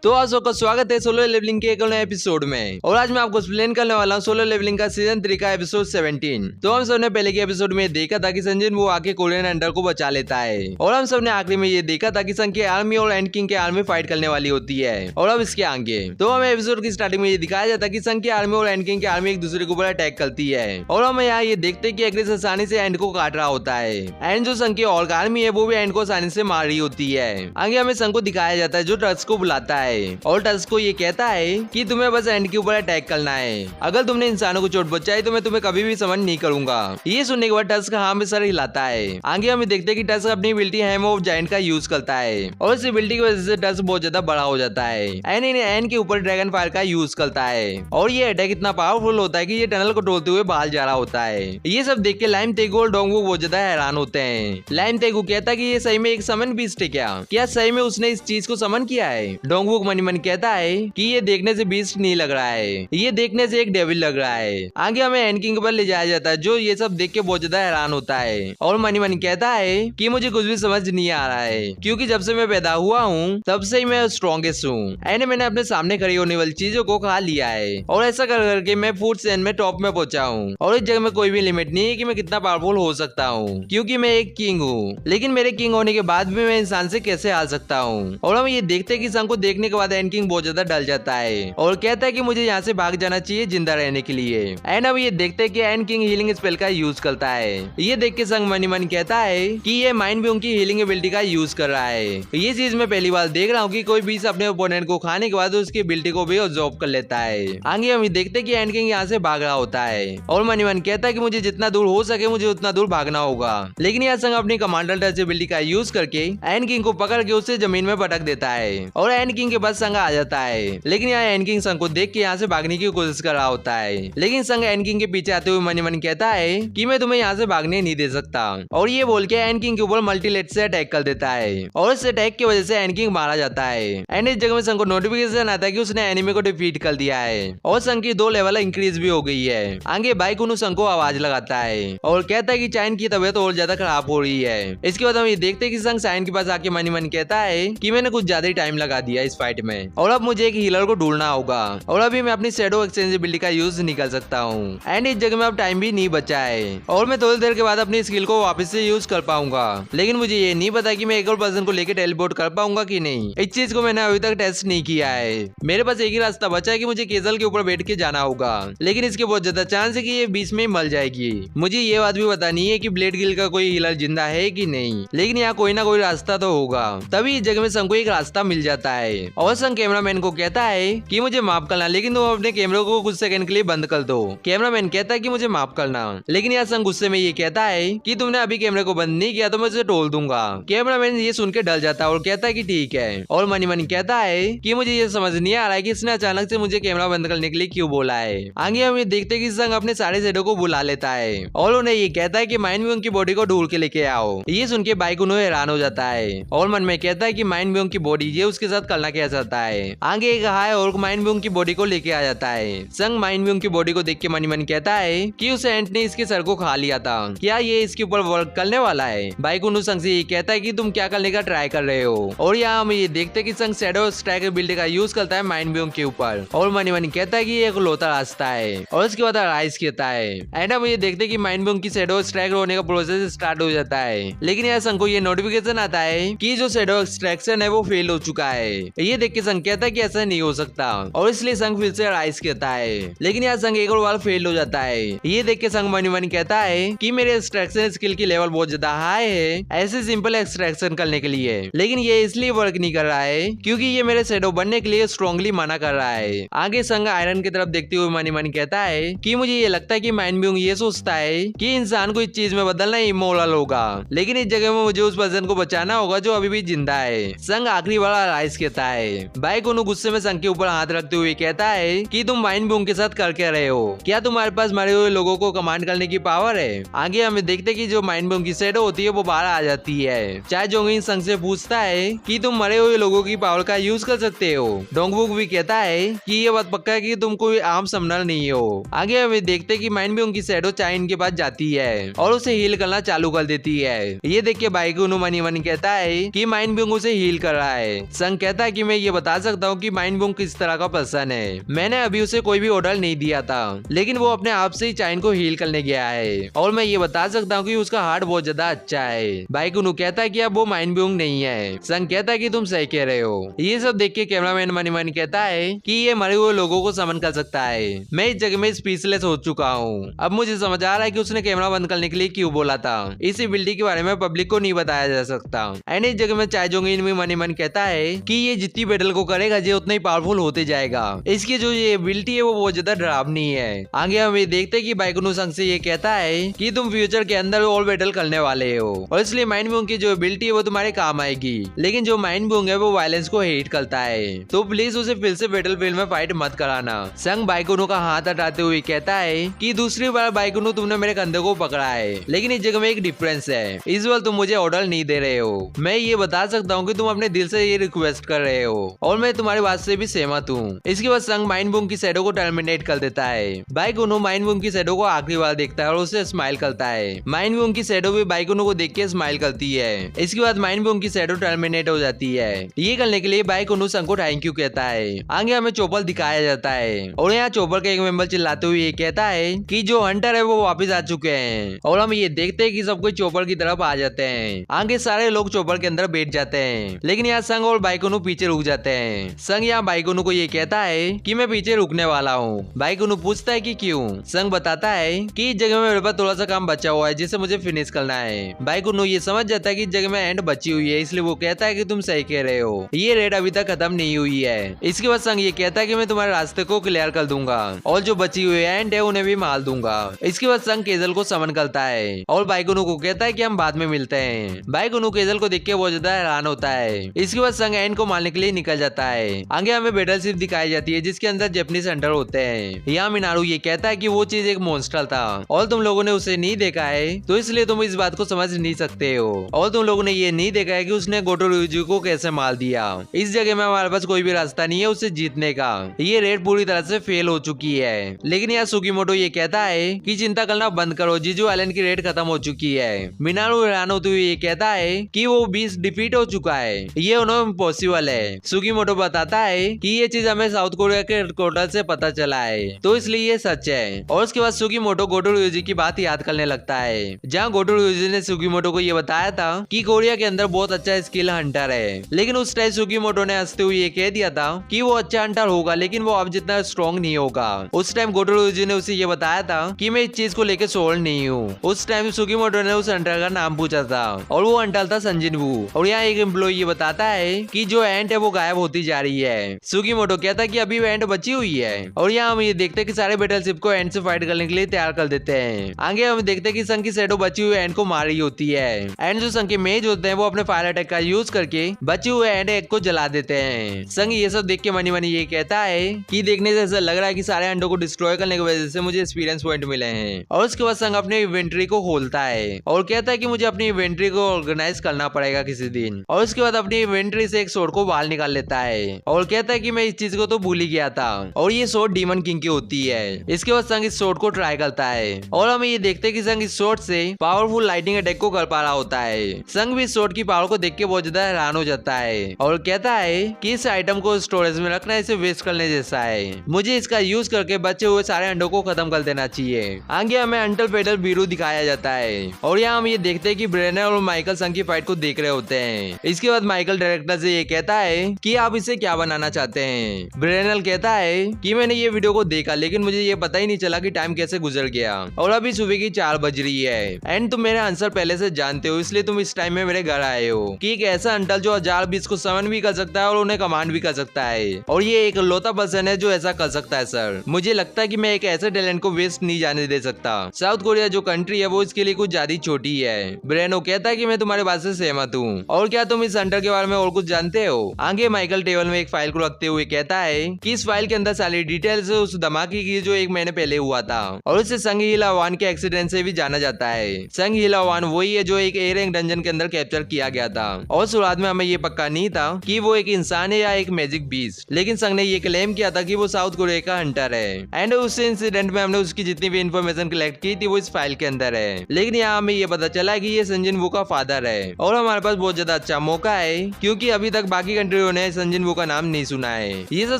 तो आज आपका स्वागत है सोलो लेवलिंग के एक नए एपिसोड में। और आज मैं आपको एक्सप्लेन करने वाला हूँ सोलो लेवलिंग का सीजन 3 का एपिसोड 17। तो हम सबने पहले के एपिसोड में देखा था कि संजन वो आके कोरियन अंडर को बचा लेता है, और हम सबने आखिरी में ये देखा था कि संग की आर्मी और एंड किंग की आर्मी फाइट करने वाली होती है। और अब इसके आगे तो हमें एपिसोड की स्टार्टिंग में ये दिखाया जाता है कि संग की आर्मी और एंड किंग की आर्मी एक दूसरे के ऊपर अटैक करती है, और हम यहाँ ये देखते हैं कि एग्रेस आसानी से एंड को काट रहा होता है। एंड जो संग की और आर्मी है वो भी एंड को आसानी से मार रही होती है। आगे हमें संग को दिखाया जाता है जो टस्क को बुलाता है, और टस्क को ये कहता है कि तुम्हें बस एंड के ऊपर अटैक करना है। अगर तुमने इंसानों को चोट पहुंचाई तो मैं तुम्हें कभी भी समझ नहीं करूंगा। ये सुनने के बाद टस्क हाँ में सर हिलाता है। आगे हमें देखते हैं कि टस्क अपनी एबिलिटी हैम ऑफ जायंट का यूज करता है, और इस एबिलिटी की वजह से टस्क बहुत ज्यादा बड़ा हो जाता है। एंड के ऊपर ड्रैगन फायर का यूज करता है, और ये अटैक इतना पावरफुल होता है कि ये टनल को तोड़ते हुए बाहर जा रहा होता है। ये सब देख के लाइम तेगू और डोंगवू बहुत ज्यादा हैरान होते हैं। लाइम तेगू कहता है कि ये सही में एक समन बीस्ट है क्या सही में उसने इस चीज को समन किया है। डोंगवू मन मन कहता है कि ये देखने से बीस्ट नहीं लग रहा है, ये देखने से एक डेविल लग रहा है। आगे हमें एंड किंग पर ले जाया जाता है, जो ये सब देख के बहुत ज्यादा हैरान होता है, और मनी मनी कहता है कि मुझे कुछ भी समझ नहीं आ रहा है, क्योंकि जब से मैं पैदा हुआ हूँ तब से ही मैं स्ट्रॉन्गेस्ट हूँ। एंड मैंने अपने सामने खड़ी होने वाली चीजों को खा लिया है, और ऐसा कर करके मैं फूड चेन में टॉप में पहुंचा हूँ, और इस जगह में कोई भी लिमिट नहीं है कि मैं कितना पावरफुल हो सकता हूँ, क्योंकि मैं एक किंग हूँ। लेकिन मेरे किंग होने के बाद भी मैं इंसान से कैसे हार सकता हूँ। और हम ये देखते हैं कि संग को देखने के बाद एंड किंग बहुत ज्यादा डर जाता है, और कहता है कि मुझे यहाँ से भाग जाना चाहिए जिंदा रहने के लिए। एंड अब ये देखते हैं कि एंड किंग हीलिंग स्पेल का यूज करता है। ये देख के संग मनी मन कहता है कि ये माइंड भी उनकी हीलिंग एबिलिटी का यूज कर रहा है। ये चीज मैं पहली बार देख रहा हूँ कि कोई भी अपने ओपोनेंट को खाने के बाद उसकी एबिलिटी को भी ऑब्जॉर्ब कर लेता है। आगे हम देखते हैं कि एंड किंग यहाँ से भाग रहा होता है, और मनी मन कहता है कि मुझे जितना दूर हो सके मुझे उतना दूर भागना होगा। लेकिन यहाँ संग अपनी कमांडर टच एबिलिटी का यूज करके एंड किंग को पकड़ के उसे जमीन में पटक देता है, और एंड किंग के पास संग आ जाता है। लेकिन यहाँ एंड किंग संग को देख के यहाँ से भागने की कोशिश कर रहा होता है, लेकिन संग एंड किंग के पीछे आते हुए मनी मन कहता है कि मैं तुम्हें यहाँ से भागने नहीं दे सकता, और ये बोल के एंड किंग के ऊपर मल्टीलेट से अटैक कर देता है, और इस अटैक की वजह से एंड किंग मारा जाता है। एंड इस जगह में संग को नोटिफिकेशन आता है कि उसने एनिमी को डिफीट कर दिया है, और संग की 2 लेवल इंक्रीज भी हो गई है। आगे बाइकुनु संग को आवाज लगाता है, और कहता है कि चाइन की तबीयत और ज्यादा खराब हो रही है। इसके बाद हम ये देखते हैं कि संग चाइन के पास आके मनी मन कहता है कि मैंने कुछ ज्यादा ही टाइम लगा दिया इस फाइट में, और अब मुझे एक हीलर को ढूंढना होगा, और अभी मैं अपनी शैडो एक्सचेंज एबिलिटी का यूज नहीं कर सकता हूँ। एंड इस जगह में अब टाइम भी नहीं बचा है, और मैं थोड़ी देर के बाद अपनी स्किल को वापस से यूज कर पाऊंगा। लेकिन मुझे ये नहीं पता कि मैं एक और पर्सन को लेकर टेलीपोर्ट कर पाऊंगा कि नहीं। इस चीज को मैंने अभी तक टेस्ट नहीं किया है। मेरे पास एक ही रास्ता बचा है कि मुझे केजल के ऊपर बैठ के जाना होगा, लेकिन इसके बहुत ज्यादा चांस है कि ये बीच में मर जाएगी। मुझे ये बात भी पता नहीं है कि ब्लेड गिल का कोई हीलर जिंदा है कि नहीं, लेकिन यहाँ कोई ना कोई रास्ता तो होगा। तभी इस जगह में संग को एक रास्ता मिल जाता है, और संग कैमरामैन को कहता है कि मुझे माफ करना, लेकिन तुम अपने कैमरे को कुछ सेकंड के लिए बंद कर दो। कैमरामैन कहता है कि मुझे माफ करना, लेकिन यहाँ संग गुस्से में ये कहता है कि तुमने अभी कैमरे को बंद नहीं किया तो मैं उसे तोड़ दूंगा। कैमरामैन ये सुन के डर जाता है और कहता है कि ठीक है, और मनी मनी कहता है कि मुझे ये समझ नहीं आ रहा है कि इसने अचानक से मुझे कैमरा बंद करने के लिए क्यों बोला है। आगे हम ये देखते हैं कि संग अपने सारे शेडो को बुला लेता है, और उन्हें ये कहता है कि माइंड भी उनकी बॉडी को ढूंढ के लेके आओ। ये सुन के बाइक उन्हें हैरान हो जाता है, और मन में कहता है कि माइंड भी उनकी बॉडी ये उसके साथ करना क्या चाहता है। आगे एक हाय और माइंड भी उनकी बॉडी को लेके आ जाता है। संग माइंड भी उनकी बॉडी को देख के मनी मन कहता है कि उस एंट ने इसके सर को खा लिया था, क्या ये इसके ऊपर वर्क करने वाला है। बाइक उन्हें संग से ये कहता है कि तुम क्या करने का ट्राई कर रहे हो, और यहाँ हम ये देखते हैं कि संग शैडो स्ट्राइक एबिलिटी का यूज करता है माइंड भी के ऊपर, और मनी मनी कहता है कि ये एक लोता रास्ता है, और उसके बाद राइस कहता है। एंड हम ये देखते हैं कि माइंड भी उनकी शैडो स्ट्राइक होने का प्रोसेस स्टार्ट हो जाता है, लेकिन यहाँ संग को ये नोटिफिकेशन आता है कि जो शैडो एक्सट्रैक्शन है वो फेल हो चुका है। ये देख के संग कहता है कि ऐसा नहीं हो सकता, और इसलिए संग फिर से राइस कहता है, लेकिन यहाँ संग एक और बार फेल हो जाता है। ये देख के संग मनी मनी कहता है कि मेरे एक्सट्रैक्शन स्किल की लेवल बहुत ज्यादा हाई है ऐसे सिंपल एक्सट्रैक्शन करने के लिए, लेकिन ये इसलिए वर्क नहीं कर रहा है क्योंकि ये मेरे शैडो बनने के लिए स्ट्रांगली मना कर रहा है। आगे संग आयरन की तरफ देखते हुए मनी मनी कहता है कि मुझे ये लगता है कि माइंड भी ये सोचता है कि इंसान को इस चीज में बदलना इमोरल होगा, लेकिन इस जगह में मुझे उस पर्सन को बचाना होगा जो अभी भी जिंदा है। संग आखिरी वाला राइस कहता है। बाइक उन्हें गुस्से में संग के ऊपर हाथ रखते हुए कहता है कि तुम माइंड बूम के साथ कर क्या रहे हो, क्या तुम्हारे पास मरे हुए लोगों को कमांड करने की पावर है। आगे हमें देखते कि जो माइंड बूम की शैडो होती है वो बाहर आ जाती है। चाहे जोंगिन संग से पूछता है कि तुम मरे हुए लोगों की पावर का यूज कर सकते हो। डोंगबुक भी कहता है कि ये बात पक्का है कि तुम कोई आम समनर नहीं हो। आगे हमें देखते कि माइंड भी उनकी शैडो चाइन के पास जाती है और उसे हील करना चालू कर देती है। ये देख के बाइक मनी मनी कहता है कि माइंड भी उसे हील कर रहा है। संग कहता है कि मैं ये बता सकता हूँ कि माइन बुंग किस तरह का पर्सन है। मैंने अभी उसे कोई भी ऑर्डर नहीं दिया था, लेकिन वो अपने आप से ही चाइन को हील करने गया है और मैं ये बता सकता हूँ कि उसका हार्ट बहुत ज्यादा अच्छा है। बाइकुनु कहता है कि अब वो माइन बुंग नहीं है। संग कहता है कि तुम सही कह रहे हो। ये सब देख के कैमरामैन मनी मनी कहता है कि ये मरे हुए लोगों को समन कर सकता है। मैं इस जगह में स्पीचलेस हो चुका हूँ। अब मुझे समझ आ रहा है कि उसने कैमरा बंद करने के लिए क्यों बोला था। इस एबिलिटी के बारे में पब्लिक को नहीं बताया जा सकता। एंड इस जगह में चाइजोंग में मनी मन कहता है कि ये जितनी बैटल को करेगा ये उतना ही पावरफुल होते जाएगा। इसकी जो ये एबिलिटी है वो बहुत ज्यादा डरावनी है। आगे हम ये देखते हैं कि बाइकुनु संग से ये कहता है कि तुम फ्यूचर के अंदर और बैटल करने वाले हो और इसलिए माइन बुंग की जो एबिलिटी है वो तुम्हारे काम आएगी। लेकिन जो माइन बुंग है वो वायलेंस को हेट करता है, तो प्लीज उसे फिर से बैटल फील्ड में फाइट मत कराना। संग बाइकुनु का हाथ हटाते हुए कहता है कि दूसरी बार बाइकुनु तुमने मेरे कंधे को पकड़ा है, लेकिन इस जगह में एक डिफरेंस है। इस बार तुम मुझे ऑर्डर नहीं दे रहे हो। मैं ये बता सकता हूँ कि तुम अपने दिल से ये रिक्वेस्ट कर रहे हो और मैं तुम्हारी बात से भी सहमत हूँ। इसके बाद संग माइन बुंग की शैडो को टर्मिनेट कर देता है। बाइकुनु माइन बुंग की शैडो को आखिरी बार देखता है और उसे स्माइल करता है। माइन बुंग की शैडो भी बाइकुनु को देख के स्माइल करती है। इसके बाद माइन बुंग की शैडो टर्मिनेट हो जाती है। ये करने के लिए बाइकुनु संग को थैंक यू कहता है। आगे हमें चोपर दिखाया जाता है और यहाँ चोपर का एक मेंबर चिल्लाते हुए ये कहता है कि जो हंटर है वो वापस आ चुके हैं और हम ये देखते हैं कि सब कोई चोपर की तरफ आ जाते हैं। आगे सारे लोग चोपर के अंदर बैठ जाते हैं, लेकिन यहाँ संग और बाइकुनु पीछे रुक जाते हैं। संग यहाँ बाइकुनु को ये कहता है कि मैं पीछे रुकने वाला हूँ। बाइकुनु पूछता है कि क्यों। संग बताता है कि इस जगह में मेरे पास थोड़ा सा काम बचा हुआ है जिसे मुझे फिनिश करना है। बाइकुनु ये समझ जाता है कि इस जगह में एंड बची हुई है, इसलिए वो कहता है कि तुम सही कह रहे हो, ये रेड अभी तक खत्म नहीं हुई है। इसके बाद संग ये कहता है कि मैं तुम्हारे रास्ते को क्लियर कर दूंगा और जो बची हुई एंड है उन्हें भी मार दूंगा। इसके बाद संग केजल को समन करता है और बाइकुनु को कहता है कि हम बाद में मिलते हैं। बाइकुनु केजल को देख के बहुत ज्यादा हैरान होता है। इसके बाद संग एंड को मारने के लिए निकल जाता है। आगे हमें बैटल शिप दिखाई जाती है जिसके अंदर जापानीज हंटर होते हैं। यहाँ मिनारू ये कहता है कि वो चीज एक मॉन्स्टर था और तुम लोगों ने उसे नहीं देखा है, तो इसलिए तुम इस बात को समझ नहीं सकते हो और तुम लोगों ने ये नहीं देखा है कि उसने गोटो ryuji को कैसे मार दिया। इस जगह में हमारे पास कोई भी रास्ता नहीं है उसे जीतने का। ये रेड पूरी तरह से फेल हो चुकी है। लेकिन यहाँ सुकीमोटो ये कहता है कि चिंता करना बंद करो, जीजू आइलैंड की रेड खत्म हो चुकी है। मिनारू हैरान होते हुए ये कहता है कि वो 20 डिफीट हो चुका है, ये उन्हें इम्पॉसिबल है। सुकीमोटो बताता है कि ये चीज हमें साउथ कोरिया के हेडक्वार्टर से पता चला है, तो इसलिए ये सच है। और उसके बाद सुकीमोटो गोटो ryuji की बात याद करने लगता है, जहाँ गोटो ryuji ने सुकीमोटो को ये बताया था कि कोरिया के अंदर बहुत अच्छा स्किल हंटर है। लेकिन उस टाइम सुकीमोटो ने हंसते हुए ये कह दिया था कि वो अच्छा हंटर होगा, लेकिन वो अब जितना स्ट्रॉन्ग नहीं होगा। उस टाइम गोटो ryuji ने उसे ये बताया था कि मैं इस चीज को लेकर सोल्ड नहीं हूँ। उस टाइम सुकीमोटो ने उस हंटर का नाम पूछा था और वो हंटर था संजिनवू। और यहाँ एक एम्प्लॉय ये बताता है कि जो एंट है वो गायब होती जा रही है। सुकीमोटो कहता है कि अभी वो एंट बची हुई है। और यहाँ हम ये देखते हैं कि सारे बैटल शिप को एंट से फाइट करने के लिए तैयार कर देते हैं। आगे हम देखते हैं कि संग की शैडो बची हुई एंट को मार रही होती है। एंड जो संग के मेज होते हैं वो अपने फायर अटैक का यूज करके बचे हुए एंट एक को जला देते हैं। संग ये सब देख के मनी मनी ये कहता है कि देखने से ऐसा लग रहा है कि सारे अंडों को डिस्ट्रॉय करने की वजह से मुझे एक्सपीरियंस पॉइंट मिले हैं। और उसके बाद संग अपने इन्वेंट्री को खोलता है और कहता है कि मुझे अपनी इन्वेंट्री को ऑर्गेनाइज करना पड़ेगा किसी दिन। और उसके बाद अपनी इन्वेंट्री से एक सोर्ड को बाहर निकाल लेता है और कहता है कि मैं इस चीज को तो भूल ही गया था और ये सोर्ड डीमन किंग की होती है। इसके बाद संग इस सोर्ड को ट्राई करता है और हमें ये देखते हैं कि संग इस सोर्ड से पावरफुल लाइटिंग अटैक को कर पा रहा होता है। संग भी इस सोर्ड की पावर को देख के बहुत ज्यादा हैरान हो जाता है और कहता है कि इस आइटम को स्टोरेज में रखना इसे वेस्ट करने जैसा है, मुझे इसका यूज करके बचे हुए सारे अंडों को खत्म कर देना चाहिए। आगे हमें अंटल पेडल बीरू दिखाया जाता है और यहाँ हम ये देखते हैं कि ब्रेनर और माइकल संग की फाइट को देख रहे होते हैं। इसके बाद माइकल डायरेक्टर से ये कहता है कि आप इसे क्या बनाना चाहते हैं। ब्रेनर कहता है कि मैंने ये वीडियो को देखा, लेकिन मुझे ये पता ही नहीं चला कि टाइम कैसे गुजर गया और अभी सुबह की 4 बज रही है एंड तुम मेरा आंसर पहले से जानते हो, इसलिए तुम इस टाइम में मेरे घर आए हो कि एक ऐसा अंटल जो 1000 बीस को समन भी कर सकता है और उन्हें कमांड भी कर सकता है और ये एक लौता पर्सन है जो ऐसा कर सकता है। सर मुझे लगता है कि मैं एक ऐसे टैलेंट को वेस्ट नहीं जाने दे सकता। साउथ कोरिया जो कंट्री है वो इसके लिए कुछ ज्यादा छोटी है। ब्रेनो कहता है कि मैं तुम्हारे बात से सहमत हूँ और क्या तुम इस अंटर के बारे में और कुछ जानते हो। आगे माइकल टेबल में एक फाइल को रखते हुए कहता है कि इस फाइल के अंदर सारी डिटेल्स उस धमाके की जो 1 महीने पहले हुआ था और उसे संग हीला वान के एक्सीडेंट से भी जाना जाता है। संग हीला वान वही है जो एक ए रैंक डंजन के अंदर कैप्चर किया गया था और शुरुआत में हमें ये पक्का नहीं था कि वो एक इंसान है या एक मैजिक बीस्ट, लेकिन संग ने ये क्लेम किया था कि वो साउथ कोरिया का हंटर है एंड उस इंसिडेंट में हमने उसकी जितनी भी इन्फॉर्मेशन कलेक्ट की थी वो इस फाइल के अंदर है। लेकिन यहाँ हमें ये पता चला कि ये संजिन वू का फादर है और हमारे पास बहुत ज्यादा अच्छा मौका है क्योंकि अभी तक बाकी कंट्री हीरो ने संजिन वू का नाम नहीं सुना है। ये सब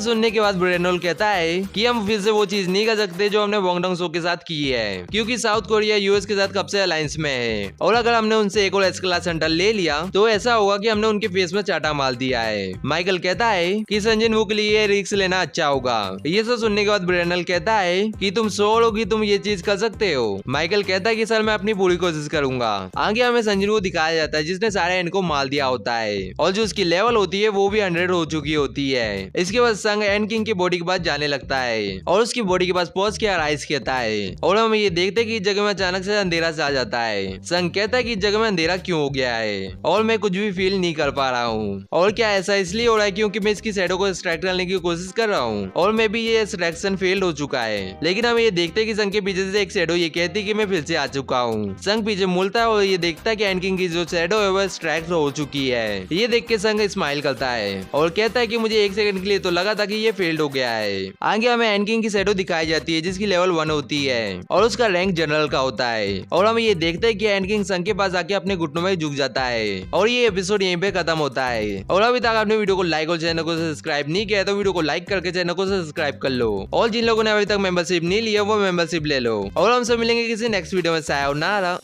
सुनने के बाद ब्रेनोल्ड कहता है कि हम फिर से वो चीज नहीं कर सकते जो हमने वोंग डोंग सो के साथ की है, क्योंकि साउथ कोरिया यूएस के साथ कब से अलायंस में है, और अगर हमने उनसे एक और एस क्लास सेंटर ले लिया तो ऐसा होगा कि हमने उनके फेस में चाटा मार दिया है। माइकल कहता है कि संजिन वू के लिए रिस्क लेना अच्छा होगा। ये सब सुनने के बाद ब्रेनोल्ड कहता है कि तुम श्योर हो कि तुम ये चीज कर सकते हो। माइकल कहता है कि सर मैं अपनी पूरी कोशिश करूंगा। आगे हमें संजिन वू दिखाया जाता है जिसने सारे एन को मार दिया होता है, और जो उसकी लेवल होती है वो भी 100 हो चुकी होती है। इसके बाद संग एन किंग की बॉडी के पास जाने लगता है और उसकी बॉडी के पास पहुंच के राइस कहता है, और हम ये देखते कि इस जगह में अचानक से अंधेरा सा आ जाता है। संग कहता है कि इस जगह में अंधेरा क्यों हो गया है और मैं कुछ भी फील नहीं कर पा रहा हूँ, और क्या ऐसा इसलिए हो रहा है क्योंकि मैं इसकी शैडो को एक्सट्रैक्ट करने की कोशिश कर रहा हूँ, और मैं भी ये एक्सट्रैक्शन फेल्ड हो चुका है। लेकिन हम ये देखते कि संग के पीछे से एक शैडो ये कहती कि मैं फिर से आ चुका हूँ। संग पीछे मुड़ता है और ये देखता है कि एन किंग की जो शैडो है वो एक्सट्रैक्ट हो चुकी है। ये देख के संग स्माइल करता है और कहता है कि मुझे एक सेकंड के लिए तो लगा था कि ये फेल्ड हो गया है। आगे हमें एन किंग की शैडो दिखाई जाती है जिसकी लेवल 1 होती है और उसका रैंक जनरल का होता है, और हम ये देखते हैं कि एन किंग संग के पास आके अपने घुटनों में झुक जाता है, और ये एपिसोड यहीं पे खत्म होता है। और अभी तक आपने वीडियो को लाइक और चैनल को सब्सक्राइब नहीं किया तो वीडियो को लाइक करके चैनल को सब्सक्राइब कर लो, और जिन लोगों ने अभी तक मेंबरशिप नहीं लिया वो मेंबरशिप ले लो, और हम सब मिलेंगे किसी नेक्स्ट वीडियो में। सायोनारा।